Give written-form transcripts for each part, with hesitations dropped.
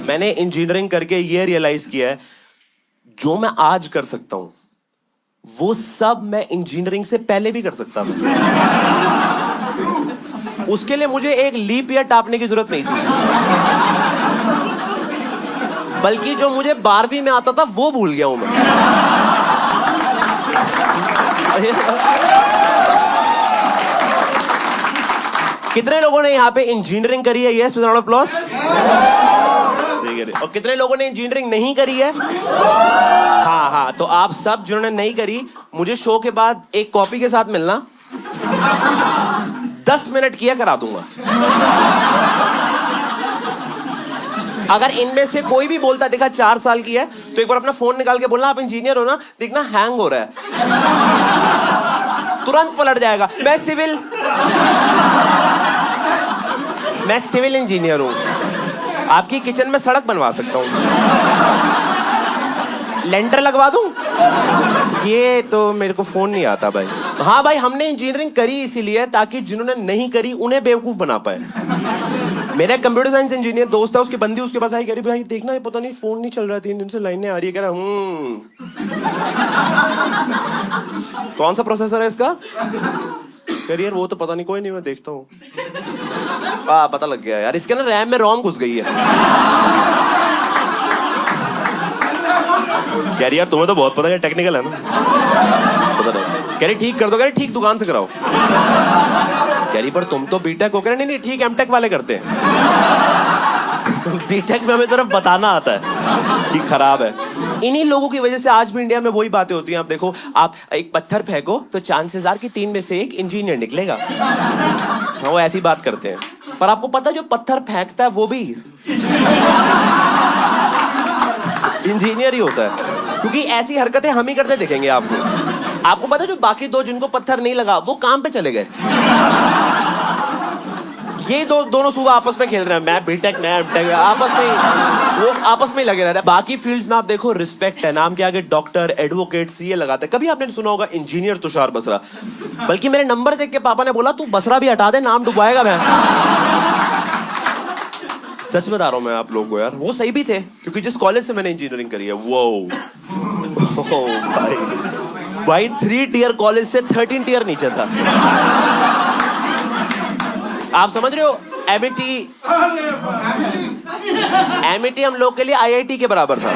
मैंने इंजीनियरिंग करके ये रियलाइज किया है, जो मैं आज कर सकता हूं वो सब मैं इंजीनियरिंग से पहले भी कर सकता था। उसके लिए मुझे एक लीप ईयर टापने की जरूरत नहीं थी, बल्कि जो मुझे 12वीं में आता था वो भूल गया हूं मैं। कितने लोगों ने यहाँ पे इंजीनियरिंग करी है? Yes, with round of applause. और कितने लोगों ने इंजीनियरिंग नहीं करी है? हाँ, तो आप सब जिन्होंने नहीं करी, मुझे शो के बाद एक कॉपी के साथ मिलना, 10 मिनट किया करा दूंगा। अगर इनमें से कोई भी बोलता देखा 4 साल की है, तो एक बार अपना फोन निकाल के बोलना आप इंजीनियर हो ना, देखना हैंग हो रहा है, तुरंत पलट जाएगा। मैं सिविल इंजीनियर हूं, आपकी किचन में सड़क बनवा सकता हूं, लेंटर लगवा दूं। ये तो मेरे को फोन नहीं आता भाई। हाँ भाई, हमने इंजीनियरिंग करी इसीलिए ताकि जिन्होंने नहीं करी उन्हें बेवकूफ बना पाए। मेरा कंप्यूटर साइंस इंजीनियर दोस्त है, उसकी बंदी उसके पास आई, कह रही भाई देखना ये पता नहीं फोन नहीं चल रहा, 3 दिन से लाइनें आ रही है। कह रहा कौन सा प्रोसेसर है इसका? कह रही यार वो तो पता नहीं, कोई नहीं मैं देखता हूँ। पता लग गया यार, इसके ना रैम में रोम घुस गई है। कह रही यार तुम्हें तो बहुत पता है, टेक्निकल है ना। पता नहीं। कह रही ठीक कर दो। कह रही ठीक दुकान से कराओ। कह रही पर तुम तो बीटेक हो। कह रही नहीं ठीक एमटेक वाले करते हैं। बीटेक में हमें सिर्फ बताना आता है कि खराब है। इन्हीं लोगों की वजह से आज भी इंडिया में वही बातें होती हैं। आप देखो, आप एक पत्थर फेंको तो चांसेस आर कि 3 में से 1 इंजीनियर निकलेगा। वो ऐसी बात करते हैं, पर आपको पता जो पत्थर फेंकता है वो भी इंजीनियर ही होता है, क्योंकि ऐसी हरकतें हम ही करते दिखेंगे आपको पता जो बाकी 2 जिनको पत्थर नहीं लगा वो काम पे चले गए। ये दोनों सुबह आपस में खेल रहे हैं, मैं बीटेक मैं एमटेक, आपस में ही लगे रहते हैं। बाकी फील्ड्स में आप देखो रिस्पेक्ट है, नाम के आगे डॉक्टर, एडवोकेट, सीए लगाते हैं। कभी आपने सुना होगा इंजीनियर तुषार बसरा? बल्कि मेरे नंबर देख के पापा ने बोला तू बसरा भी हटा दे, नाम डुबाएगा मैं। सच बता रहा हूं मैं आप लोगों को यार, वो सही भी थे, क्योंकि जिस कॉलेज से मैंने इंजीनियरिंग करी है वो भाई 3 टियर कॉलेज से 13 टियर नीचे था। आप समझ रहे हो? एमिटी हम लोग के लिए आईआईटी के बराबर था।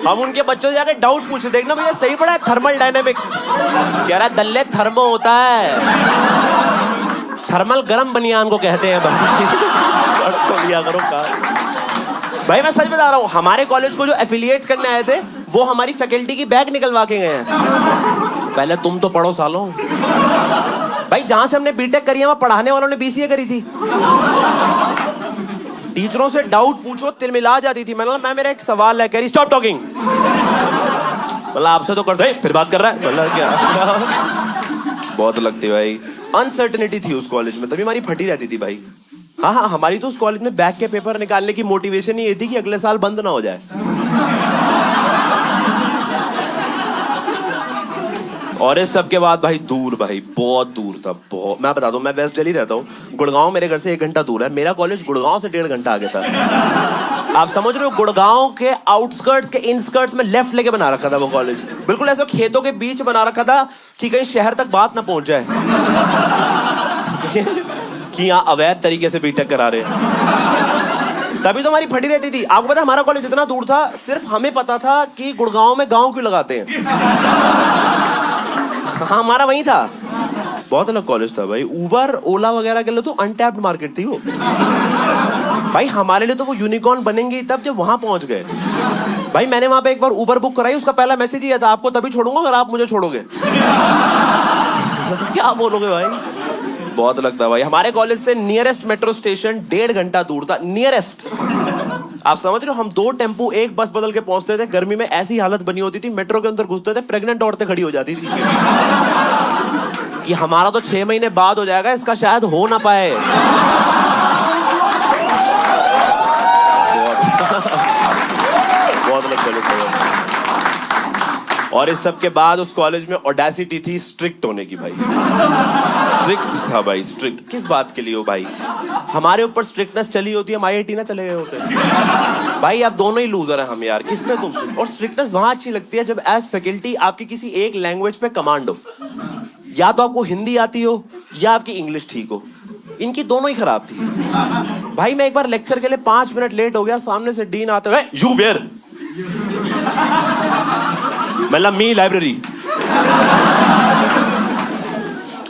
हम उनके बच्चों से जाके डाउट पूछे, देखना भैया सही पढ़ा है थर्मल डायनेमिक्स? कह रहा है दल्ले थर्मो होता है, थर्मल गरम बनियान को कहते हैं। लिया करो भाई, मैं सच बता रहा हूँ, हमारे कॉलेज को जो एफिलिएट करने आए थे वो हमारी फैकल्टी की बैग निकलवा के गए हैं। पहले तुम तो पढ़ो सालों। भाई जहां से हमने बीटेक करी है वहां पढ़ाने वालों ने बीसीए करी थी। टीचरों से डाउट पूछो तिलमिला जाती थी। मैं मेरा एक सवाल है, कह रही स्टॉप टॉकिंग। मतलब आपसे तो करते फिर बात कर रहा है, मतलब क्या। बहुत लगती भाई, अनसर्टेनिटी थी उस कॉलेज में, तभी हमारी फटी रहती थी भाई। हाँ, हमारी तो उस कॉलेज में बैक के पेपर निकालने की मोटिवेशन ही ये थी कि अगले साल बंद ना हो जाए। और इस सब के बाद भाई दूर, भाई बहुत दूर था, बहुत। मैं बता दूं, मैं वेस्ट दिल्ली रहता हूँ, गुड़गांव मेरे घर से 1 घंटा दूर है। मेरा कॉलेज गुड़गांव से 1.5 घंटा आगे था। आप समझ रहे हो? गुड़गांव के आउटस्कर्ट्स के इनस्कर्ट्स में लेफ्ट लेके बना रखा था वो कॉलेज, बिल्कुल ऐसा खेतों के बीच बना रखा था कि कहीं शहर तक बात ना पहुंच जाए कि यहाँ अवैध तरीके से बीटेक करा रहे हैं। तभी तो हमारी फटी रहती थी। आपको पता हमारा कॉलेज इतना दूर था, सिर्फ हमें पता था कि गुड़गांव में गांव क्यों लगाते हैं। हाँ, हमारा वही था। बहुत अलग कॉलेज था भाई। उबर ओला वगैरह के लिए तो अनटैप्ड मार्केट थी वो भाई। हमारे लिए तो वो यूनिकॉर्न बनेंगे तब जब वहां पहुंच गए भाई। मैंने वहां पे एक बार उबर बुक कराई, उसका पहला मैसेज ही था, आपको तभी छोड़ूंगा अगर आप मुझे छोड़ोगे। क्या बोलोगे भाई? बहुत लगता है भाई। हमारे कॉलेज से नियरेस्ट मेट्रो स्टेशन 1.5 घंटा दूर था, नियरेस्ट। आप समझ रहे हो? हम 2 टेम्पू 1 बस बदल के पहुंचते थे। गर्मी में ऐसी हालत बनी होती थी, मेट्रो के अंदर घुसते थे, प्रेग्नेंट औरतें खड़ी हो जाती थी कि हमारा तो 6 महीने बाद हो जाएगा, इसका शायद हो ना पाए। बहुत और इस सब के बाद उस कॉलेज में ऑडेसिटी थी स्ट्रिक्ट होने की भाई। स्ट्रिक्ट था भाई, स्ट्रिक्ट। किस बात के लिए हो भाई? हमारे ऊपर स्ट्रिक्टनेस चली होती है, हम IIT ना चले गए होते भाई। आप दोनों ही लूजर हैं हम यार, किस पे तुम? और स्ट्रिक्टनेस वहां अच्छी लगती है जब एज फैकल्टी आपकी किसी एक लैंग्वेज पे कमांड हो। या तो आपको हिंदी आती हो या आपकी इंग्लिश ठीक हो। इनकी दोनों ही खराब थी भाई। मैं एक बार लेक्चर के लिए 5 मिनट लेट हो गया, सामने से डीन आते हुए यू वेयर, मतलब मी लाइब्रेरी।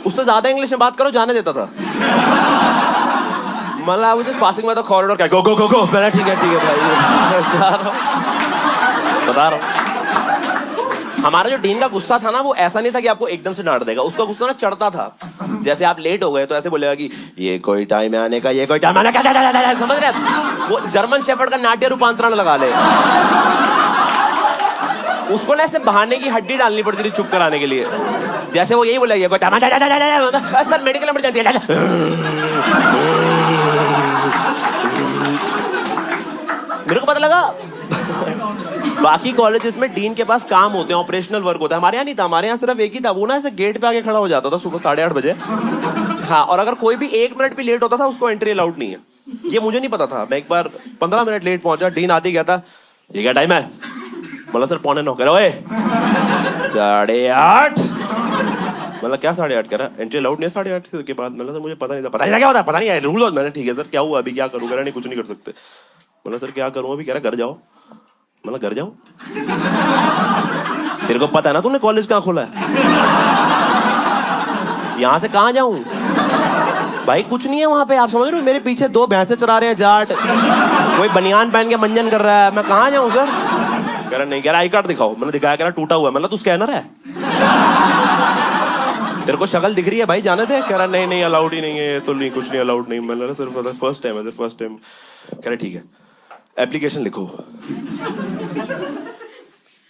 उससे ज्यादा इंग्लिश में बात करो जाने देता था। मतलब मुझे पासिंग में तो कॉरिडोर क्या गो गो गो गो, मैंने ठीक है भाई बता रहा हूँ। हमारा जो डीन का गुस्सा था ना, वो ऐसा नहीं था कि आपको एकदम से डांट देगा। उसका गुस्सा ना चढ़ता था। जैसे आप लेट हो गए तो ऐसे बोलेगा कि ये कोई टाइम है आने का, ये कोई टाइम आने का, समझ रहे? वो जर्मन शेफर्ड का नाट्य रूपांतरण लगा ले। उसको ना ऐसे बहाने की हड्डी डालनी पड़ती थी चुप कराने के लिए। जैसे वो यही बोलेगा कोई टाइम, सर मेडिकल इमरजेंसी है। मेरे को पता लगा बाकी कॉलेजेस में डीन के पास काम होते हैं, ऑपरेशनल वर्क होता है। हमारे यहाँ नहीं था। हमारे यहाँ सिर्फ एक ही था। वो ना ऐसे गेट पे आके खड़ा हो जाता था सुबह 8:30 बजे। हाँ, और अगर कोई भी 1 मिनट भी लेट होता था उसको एंट्री अलाउड नहीं है। ये मुझे नहीं पता था। मैं एक बार 15 मिनट लेट पहुंचा, डीन आते गया था, ये क्या टाइम है? मतलब सर 9:45 कह रहा, ओए 8:30। मतलब क्या 8:30 कह रहा? एंट्री अलाउड नहीं है 8:30 के बाद। मतलब सर मुझे पता नहीं था। पता नहीं क्या होता है, पता नहीं है रूल हो। मैंने ठीक है सर क्या हुआ अभी, क्या करूँ? कह रहा नहीं कुछ नहीं कर सकते। मतलब सर क्या करूँ अभी? कह रहा घर जाओ। मतलब घर जाओ? तेरे को पता है ना तूने कॉलेज कहाँ खोला है? यहाँ से कहाँ जाऊं भाई? कुछ नहीं है वहां पे। आप समझ रहे हो? मेरे पीछे 2 भैंसे चरा रहे हैं जाट, कोई बनियान पहन के मंजन कर रहा है। मैं कहाँ जाऊं सर? कह रहा नहीं। कह रहा आई कार्ड दिखाओ। मैंने दिखाया, कह रहा टूटा हुआ है। मतलब तू स्कैनर है? तेरे को शक्ल दिख रही है भाई, जाने दे। कह रहा नहीं नहीं अलाउड ही नहीं है तो नहीं, कुछ नहीं अलाउड नहीं। मैंने सर फर्स्ट टाइम है सर, फर्स्ट टाइम। कह रहा ठीक है एप्लीकेशन लिखो।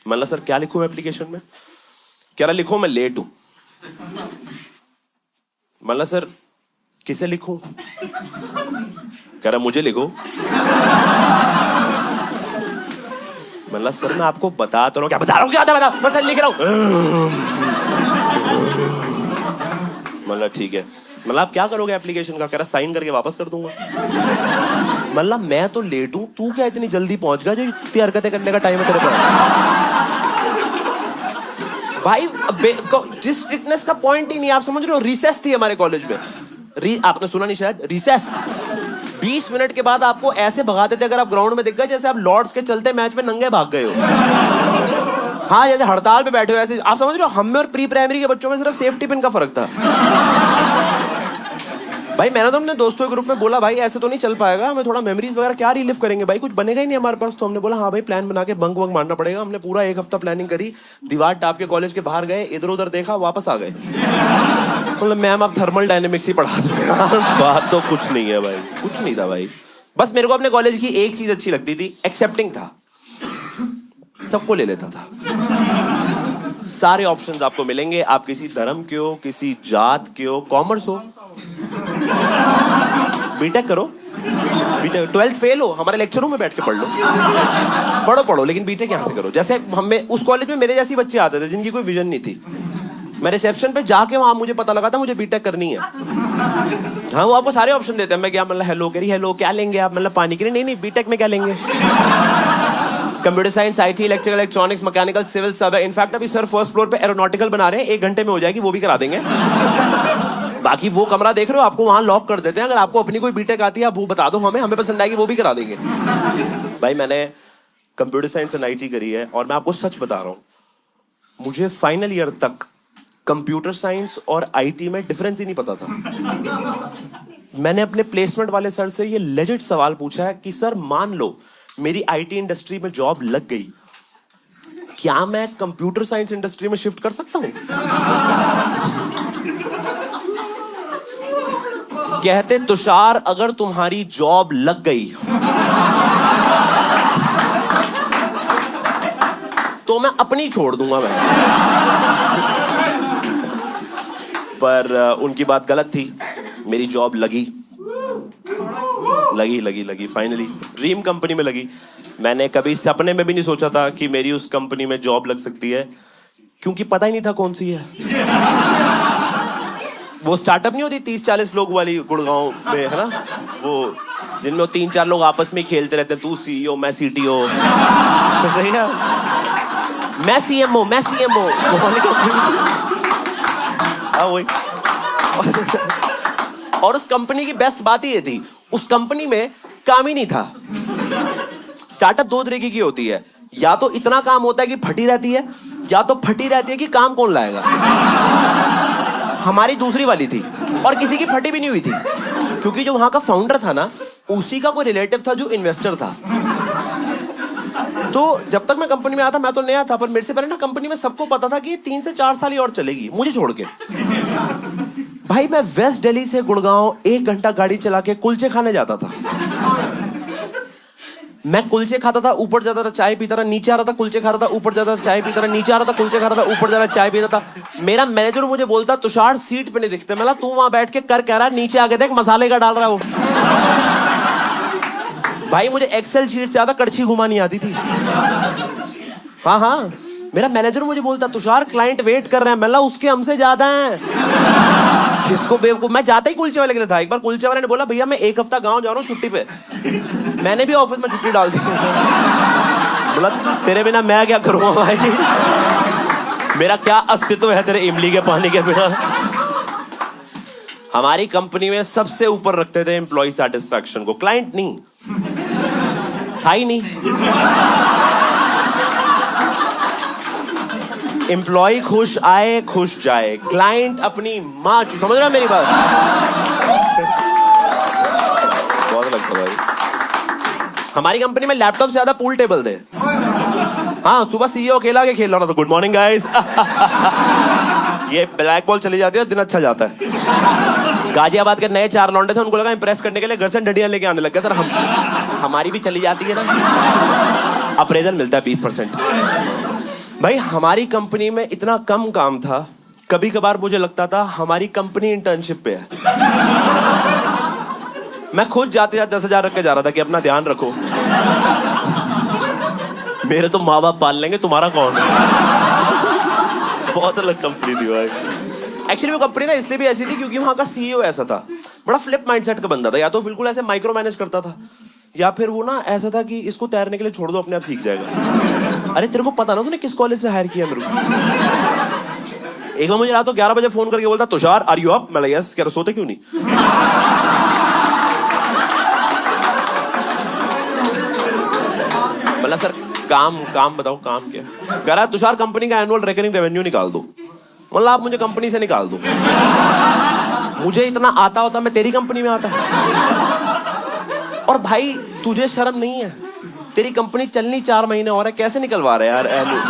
मतलब सर क्या लिखूं एप्लीकेशन में? कह रहा लिखो मैं लेट हूं। मतलब सर किसे लिखूं? कह रहा मुझे लिखो। मतलब सर मैं आपको बता तो रहा हूं। क्या बता रहा हूं? क्या बता? मैं सर लिख रहा हूं। मतलब ठीक है। मतलब आप क्या करोगे एप्लीकेशन का? कह रहा साइन करके वापस कर दूंगा। मतलब मैं तो लेट हूं, तू क्या इतनी जल्दी पहुंच गया जो इतनी हरकतें करने का टाइम है तेरे पास? भाई जिस स्ट्रिक्टनेस का पॉइंट ही नहीं। आप समझ रहे हो? रिसेस थी हमारे कॉलेज में। आपने सुना नहीं शायद, रिसेस 20 मिनट के बाद आपको ऐसे भगाते थे अगर आप ग्राउंड में दिख गए जैसे आप लॉर्ड्स के चलते मैच में नंगे भाग गए हो। हाँ, जैसे हड़ताल पे बैठे हो ऐसे। आप समझ रहे हो? हम में और प्री प्राइमरी के बच्चों में सिर्फ सेफ्टी पिन का फर्क था। भाई मैंने तो अपने दोस्तों के ग्रुप में बोला भाई ऐसे तो नहीं चल पाएगा, हमें थोड़ा मेमोरीज वगैरह क्या रिलीव करेंगे भाई, कुछ बनेगा ही नहीं हमारे पास। तो हमने बोला हाँ भाई प्लान बना के बंक वंक मारना पड़ेगा। हमने पूरा 1 हफ्ता प्लानिंग करी, दीवार टाप के कॉलेज के बाहर गए, इधर उधर देखा, वापस आ गए। मतलब मैम आप थर्मल डायनेमिक्स ही पढ़ा दो। बात तो कुछ नहीं है भाई, कुछ नहीं था भाई। बस मेरे को अपने कॉलेज की एक चीज अच्छी लगती थी, एक्सेप्टिंग था। सबको ले लेता था। सारे ऑप्शंस आपको मिलेंगे। आप किसी धर्म के हो, किसी जात के हो, कॉमर्स हो, बीटेक करो, बीटेक 12th फेल हो, हमारे लेक्चरों में बैठ के पढ़ लो। पढ़ो लेकिन बीटेक यहाँ से करो। जैसे हमें उस कॉलेज में मेरे जैसे बच्चे आते थे जिनकी कोई विजन नहीं थी। मैं रिसेप्शन पे जाके वहां मुझे पता लगा था मुझे बीटेक करनी है। हाँ, वो आपको सारे ऑप्शन देते हैं। मैं क्या मतलब हेलो करी, हेलो क्या लेंगे आप? मतलब पानी के लिए? नहीं बीटेक में क्या लेंगे? Computer science, IT, electrical, electronics, mechanical, civil सब है। इनफैक्ट अभी सर फर्स्ट फ्लोर पे एरोनॉटिकल बना रहे हैं, 1 घंटे में हो जाएगी, वो भी करा देंगे। बाकी वो कमरा देख रहे हो, आपको वहां लॉक कर देते हैं। अगर आपको अपनी कोई बीटेक आती है आप वो बता दो, हमें पसंद आएगी, वो भी करा देंगे। भाई मैंने कंप्यूटर साइंस एंड IT करी है और मैं आपको सच बता रहा हूं, मुझे फाइनल ईयर तक कंप्यूटर साइंस और IT में डिफरेंस ही नहीं पता था। मैंने अपने प्लेसमेंट वाले सर से ये लेजिट सवाल पूछा है कि सर मान लो मेरी IT इंडस्ट्री में जॉब लग गई, क्या मैं कंप्यूटर साइंस इंडस्ट्री में शिफ्ट कर सकता हूं? कहते तुषार अगर तुम्हारी जॉब लग गई तो मैं अपनी छोड़ दूंगा मैं। पर उनकी बात गलत थी। मेरी जॉब लगी फाइनली, ड्रीम कंपनी में लगी। मैंने कभी सपने में भी नहीं सोचा था कि मेरी उस कंपनी में जॉब लग सकती है। क्योंकि पता ही नहीं था कौन सी है। वो स्टार्टअप नहीं होती 30-40 लोग वाली गुड़गांव में, है ना, वो जिनमें 3-4 लोग आपस में खेलते रहते हैं, तू सीईओ मैं सीटीओ, सही है, मैं सीएमओ मैं सीएमओ, हाँ वही। और उस कंपनी की बेस्ट बात ये थी, उस कंपनी में काम ही नहीं था। स्टार्टअप दो तरीके की होती है, या तो इतना काम होता है कि फटी रहती है, या तो फटी रहती है कि काम कौन लाएगा। हमारी दूसरी वाली थी, और किसी की फटी भी नहीं हुई थी, क्योंकि जो वहां का फाउंडर था ना, उसी का कोई रिलेटिव था जो इन्वेस्टर था। तो जब तक मैं कंपनी में आया था, मैं तो नया था, पर मेरे से पहले ना कंपनी में सबको पता था कि 3 से 4 साल ही और चलेगी, मुझे छोड़ के। भाई मैं वेस्ट दिल्ली से गुड़गांव 1 घंटा गाड़ी चला के कुलचे खाने जाता था। मैं कुलचे खाता था, ऊपर जाता था, चाय पीता था, नीचे आ रहा था, कुलचे खाता था, ऊपर जाता था, चाय पीता था, नीचे आ रहा था, कुलचे खाता था, ऊपर जा रहा, चाय पीता था। मेरा मैनेजर मुझे बोलता, तुषार सीट पे नहीं दिखते। मैं तू वहां बैठ के कर कह रहा है, नीचे आके देख मसाले का डाल रहा है वो। भाई मुझे एक्सेल शीट से ज्यादा कड़छी घुमानी आती थी। हाँ हाँ, मेरा मैनेजर मुझे बोलता, तुषार क्लाइंट वेट कर रहे हैं। मैं उसके हमसे ज्यादा हैं। किसको बेवकूफ, मैं जाता ही कुलचे वाले के लिए था। एक बार कुलचे वाले ने बोला, भैया मैं 1 हफ्ता गांव जा रहा हूँ छुट्टी पे। मैंने भी ऑफिस में छुट्टी डाल दी। बोला तेरे बिना मैं क्या करूँगा भाई, मेरा क्या अस्तित्व है तेरे इमली के पानी के बिना। हमारी कंपनी में सबसे ऊपर रखते थे एम्प्लॉय सेटिस्फैक्शन को, क्लाइंट नहीं था ही नहीं। एम्प्लॉय खुश आए खुश जाए, क्लाइंट अपनी माँ, समझ रहा है मेरी बात। बहुत लगता भाई। हमारी कंपनी में लैपटॉप से ज्यादा पूल टेबल थे। हाँ, सुबह सीईओ अकेला के खेल रहा था, गुड मॉर्निंग गाइस। ये ब्लैक बॉल चली जाती है, दिन अच्छा जाता है। गाजियाबाद के नए 4 लौंडे थे, उनको लगा इंप्रेस करने के लिए घर से डंडियां लेके आने लग गए। सर हमारी भी चली जाती है ना, अप्रेजल मिलता है 20%। भाई हमारी कंपनी में इतना कम काम था, कभी कभार मुझे लगता था हमारी कंपनी इंटर्नशिप पे है। मैं खुद जाते जाते 10,000 रख के जा रहा था कि अपना ध्यान रखो, मेरे तो माँ बाप पाल लेंगे, तुम्हारा कौन है। बहुत अलग कंपनी थी भाई। एक्चुअली वो कंपनी ना इसलिए भी ऐसी थी क्योंकि वहां का सीईओ ऐसा था, बड़ा फ्लिप माइंडसेट का बंदा था। या तो बिल्कुल ऐसे माइक्रो मैनेज करता था, या फिर वो ना ऐसा था कि इसको तैरने के लिए छोड़ दो, अपने आप सीख जाएगा। अरे तेरे को पता ना तूने किस कॉलेज से हायर किया मेरे को। एक बार मुझे रात को 11 बजे फोन करके बोलता, तुषार आर यू अप? मैं यस। कह रहा सोते क्यों नहीं? बोला सर काम बताओ, काम क्या? कह रहा तुषार कंपनी का एनुअल रिकरिंग रेवेन्यू निकाल दो। मतलब आप मुझे कंपनी से निकाल दो। मुझे इतना आता होता मैं तेरी कंपनी में आता। और भाई तुझे शर्म नहीं है? तेरी कंपनी चलनी 4 महीने और है, कैसे निकलवा रहे यार एनुअल?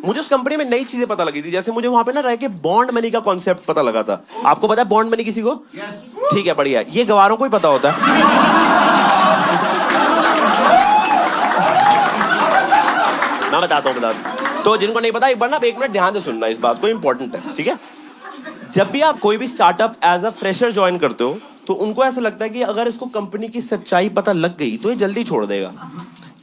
मुझे उस कंपनी में नई चीजें पता लगी थी। जैसे मुझे वहां पे ना रह के बॉन्ड मनी का कॉन्सेप्ट पता लगा था। आपको पता है बॉन्ड मनी किसी को? ठीक है, बढ़िया। ये गवारों को ही पता होता है। मैं बताता हूँ। तो जिनको नहीं पता, एक बार ना 1 मिनट ध्यान से सुनना, इस बात को, इंपॉर्टेंट है, ठीक है? जब भी आप कोई भी startup as a fresher join करते हो, तो उनको ऐसा लगता है कि अगर इसको कंपनी की सच्चाई पता लग गई तो ये जल्दी छोड़ देगा।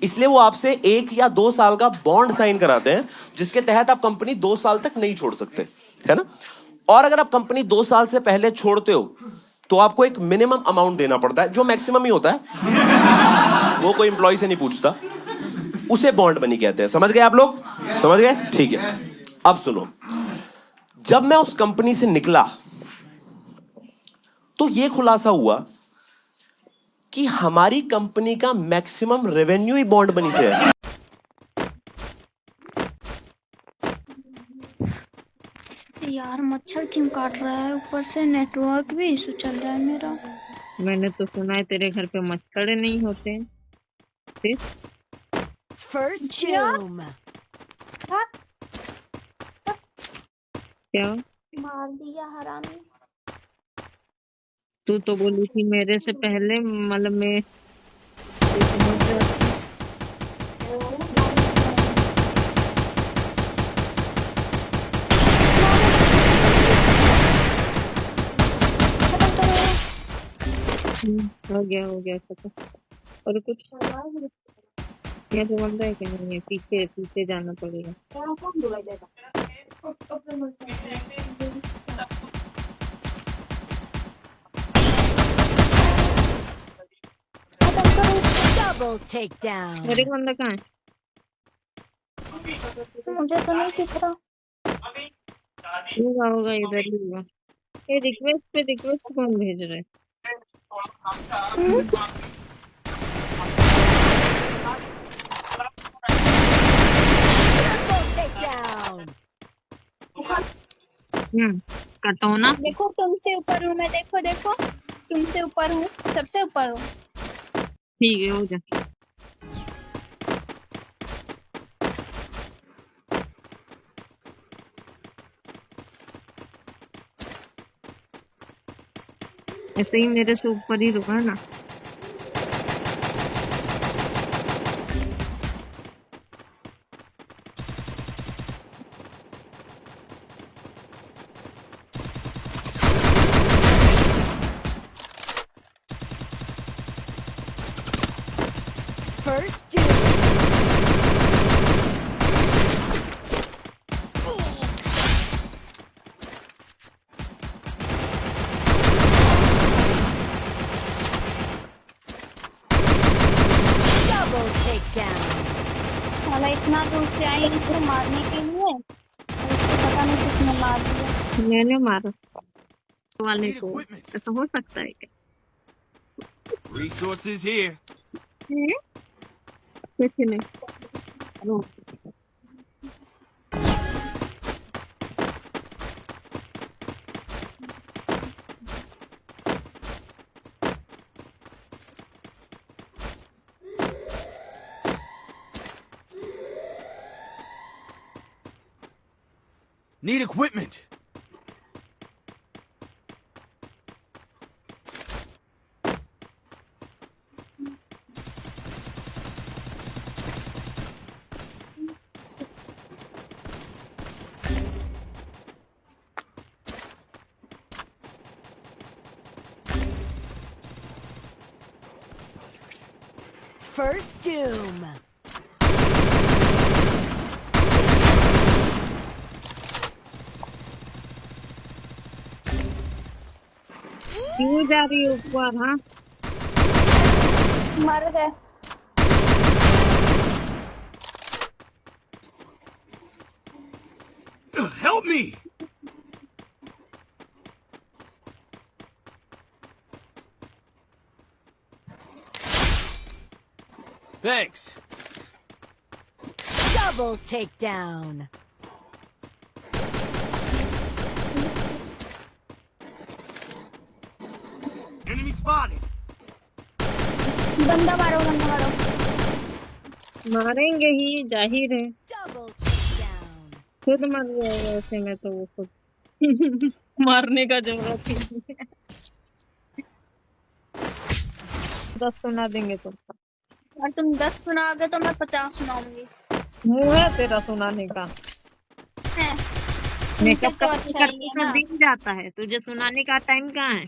इसलिए वो आपसे 1 या 2 साल का बॉन्ड साइन कराते हैं, जिसके तहत आप कंपनी 2 साल तक नहीं छोड़ सकते, है ना? और अगर आप कंपनी 2 साल से पहले छोड़ते हो तो आपको एक मिनिमम अमाउंट देना पड़ता है, जो मैक्सिमम ही होता है। वो कोई एम्प्लॉय से नहीं पूछता। उसे बॉन्ड मनी कहते हैं। समझ गए आप लोग? समझ गए? ठीक है। अब सुनो, जब मैं उस कंपनी से निकला तो यह खुलासा हुआ कि हमारी कंपनी का मैक्सिमम रेवेन्यू ही बॉन्ड मनी से है। यार मच्छर क्यों काट रहा है? ऊपर से नेटवर्क भी इशू चल रहा है मेरा। मैंने तो सुना है तेरे घर पे मच्छर नहीं होते। फिर First जिया? doom. क्या? मार दिया हरामी। तू तो बोली थी मेरे से पहले, मतलब मैं तू समझ रहा था। हो गया खत्म। और कुछ यहाँ पे बंदा है कि नहीं है? पीछे जाना पड़ेगा। खत्म करो। Double takedown. मेरे को बंदा कहाँ है? मुझे तो नहीं दिख रहा। होगा इधर ही होगा। ये रिक्वेस्ट पे रिक्वेस्ट कौन भेज रहा है? Double takedown. कटोना। देखो तुमसे ऊपर हूँ मैं, देखो देखो तुमसे ऊपर हूँ, सबसे ऊपर हूँ। ठीक है, हो जा। ऐसे ही मेरे से ऊपर ही रुका है ना। First duel. Double takedown. साला इतना दूर से आई इसको मारने के लिए, और इसको पता नहीं किसने मार दिया। मैंने मारा वाले को। ऐसा हो सकता है क्या? Resources here. कुछ नहीं। रो। Need equipment. First doom. क्यों जा रही है ऊपर? हाँ, मर गए। Help me. Thanks. Double takedown. Enemy spotted. बंदा मारो, बंदा मारो। मारेंगे ही, जाहिर है। Double takedown. खुद मर जाएगा ऐसे में तो वो खुद मारने का जरूरत ही नहीं है। 10 सुना देंगे तो। और तुम 10 सुनाओगे तो मैं 50 सुनाऊंगी। मुंह है तेरा सुनाने का। हैं? मेकअप तो का अच्छा ही है ना। दिन जाता है, तुझे सुनाने का टाइम कहाँ है?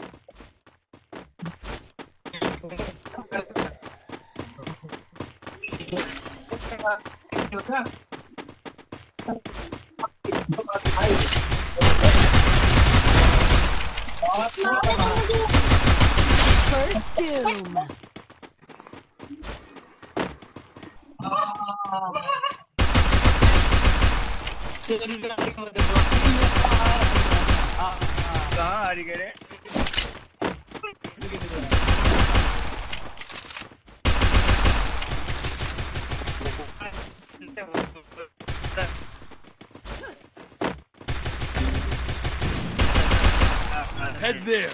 First doom. Head there.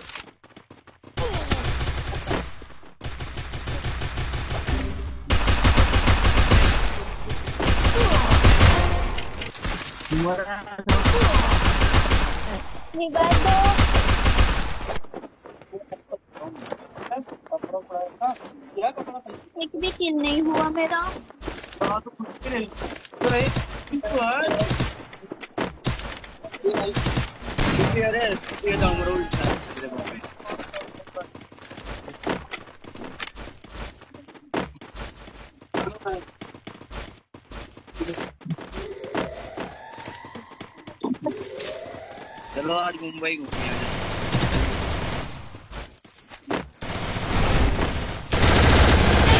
निकाल दो। एक भी किल नहीं हुआ मेरा। चलो आज मुंबई घूमिए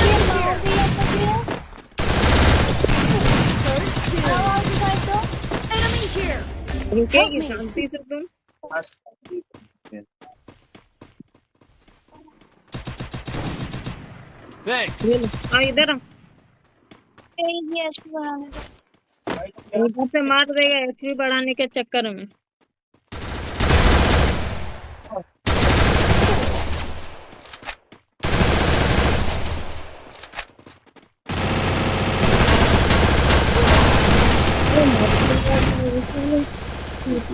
ये मार दिया मुझे। आवाज दिखाई दो। Enemy here. रुकेगी शांति से तुम। Thanks. ये लो, आ इधर आ। ये एचपी बढ़ाने दो। इधर से मार देगा एचपी बढ़ाने के चक्कर में।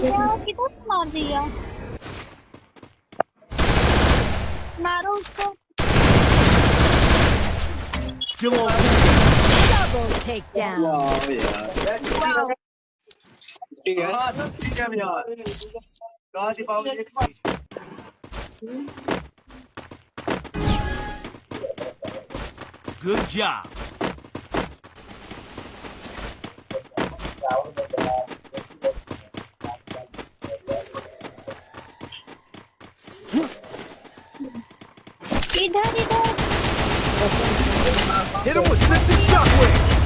यार किधर से मार दिया? मारो उसको। Still on. Double takedown. Good job. इधर इधर। Hit him with 6 shockwave.